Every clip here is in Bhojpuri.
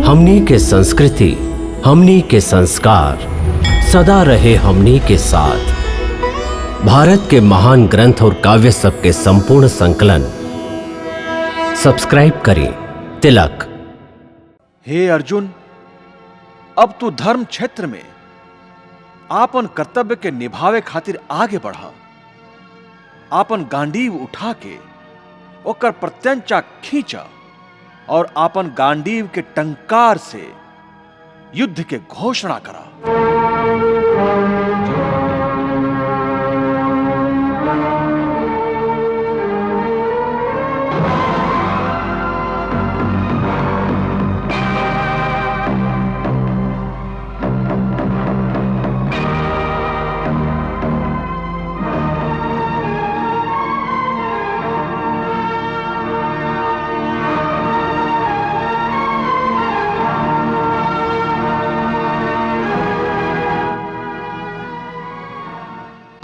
हमनी के संस्कृति, हमनी के संस्कार सदा रहे हमनी के साथ। भारत के महान ग्रंथ और काव्य सब के संपूर्ण संकलन सब्सक्राइब करें तिलक। हे अर्जुन, अब तू धर्म क्षेत्र में आपन कर्तव्य के निभावे खातिर आगे बढ़ा। आपन गांडीव उठा के ओकर प्रत्यंचा खींचा और आपन गांडीव के टंकार से युद्ध के घोषणा करा।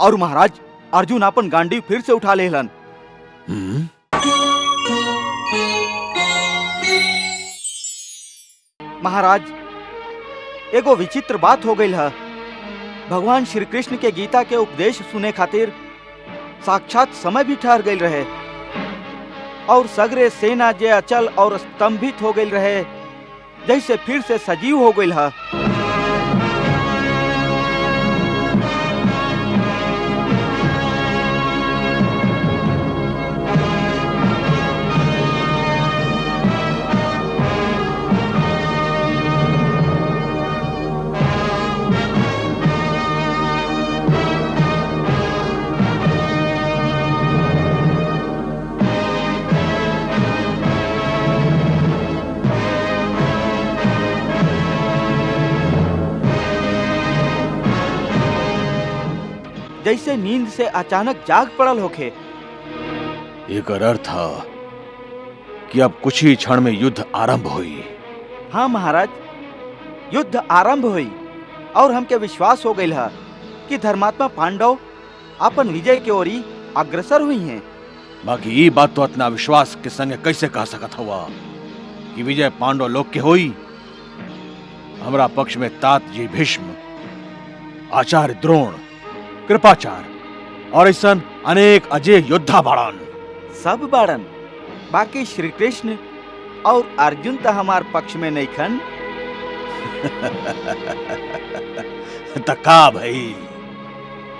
और महाराज, अर्जुन अपन गांडीव फिर से उठा लेलन। महाराज, एगो विचित्र बात हो गई है। भगवान श्री कृष्ण के गीता के उपदेश सुने खातिर साक्षात समय भी ठहर गई रहे और सगरे सेना जे अचल और स्तंभित हो गई रहे, जैसे फिर से सजीव हो गई है। जैसे नींद से अचानक जाग पड़ल होखे। एकर अर्थ है कि अब कुछ ही क्षण में युद्ध आरंभ हुई। हाँ महाराज, युद्ध आरंभ हुई और हमके विश्वास हो गई है कि धर्मात्मा पांडव अपन विजय की ओर अग्रसर हुई हैं। बाकी ये बात तो इतना विश्वास के संग कैसे कह सकत हुआ कि विजय पांडव लोग के हुई। हमरा पक्ष में तात जी भीष्म, आचार्य द्रोण, कृपाचार्य और ऐसा अनेक अजय योद्धा बाड़न। सब बाड़न, बाकी श्री कृष्ण और अर्जुन तो हमार पक्ष में नहीं खन। तका भाई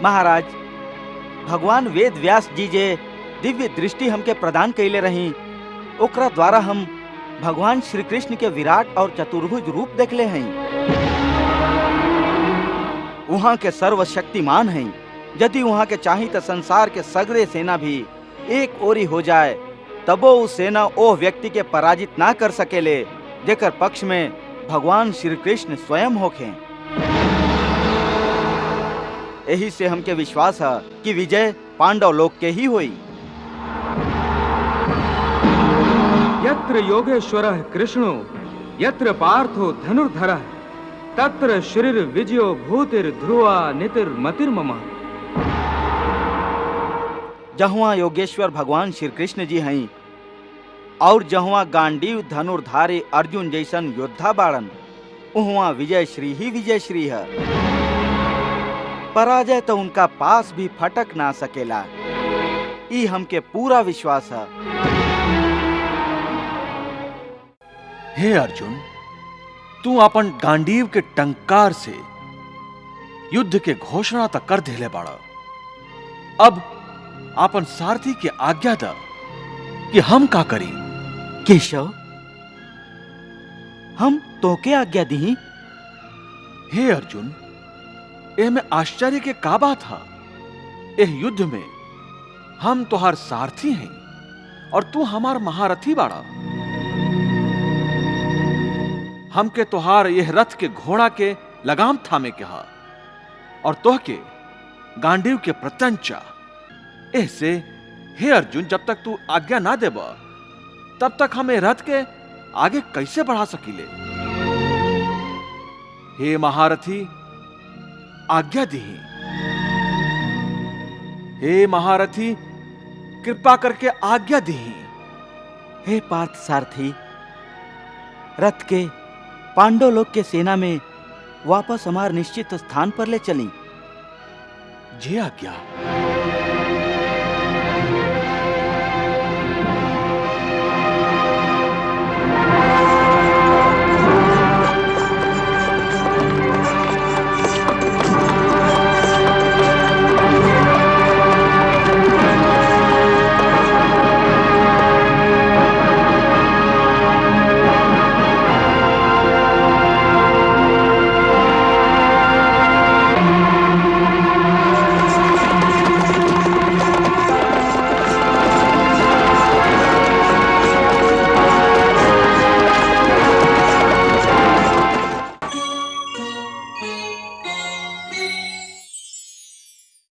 महाराज, भगवान वेद व्यास जी जे दिव्य दृष्टि हमके प्रदान कैले रही, ओकरा द्वारा हम भगवान श्री कृष्ण के विराट और चतुर्भुज रूप देखले हैं। वहाँ के सर्वशक्तिमान हैं। यदि वहाँ के चाही तो संसार के सगरे सेना भी एक ओरी हो जाए, तबो उस सेना ओ व्यक्ति के पराजित ना कर सकेले जेकर पक्ष में भगवान श्री कृष्ण स्वयं होखे। यही से हमके विश्वास है कि विजय पांडव लोग के ही हुई। यत्र योगेश्वरः कृष्णो यत्र पार्थो धनुर्धरः तत्र शरीर विजयो भूतिर ध्रुवा नितिर मतिर मम। जहुआ योगेश्वर भगवान श्री कृष्ण जी हैं और जहुआ गांडीव धनुर्धारी अर्जुन जैसन योद्धा बाड़न, उहुआ विजय श्री ही विजय श्री है। पराजय तो उनका पास भी फटक ना सकेला, ई हमके पूरा विश्वास है। हे अर्जुन, तू अपन गांडीव के टंकार से युद्ध के घोषणा तक कर देले बाड़ा। अब अपन सारथी के आज्ञा दा कि हम का करी। केशव, हम तोके आज्ञा दी। हे अर्जुन, एह में आश्चर्य के का बात था। एह युद्ध में हम तोहार सारथी हैं और तू हमार महारथी बाड़ा। हमके तोहार यह रथ के घोड़ा के लगाम थामे के हा और तोह के गांडीव के प्रत्यंचा। ऐसे हे अर्जुन, जब तक तू आज्ञा ना देबा तब तक हम रथ के आगे कैसे बढ़ा सकीले। हे महारथी, आज्ञा दी। हे महारथी, कृपा करके आज्ञा दी। हे पार्थ सारथी, रथ के पांडव लोग के सेना में वापस हमार निश्चित स्थान पर ले चली। जे आज्ञा।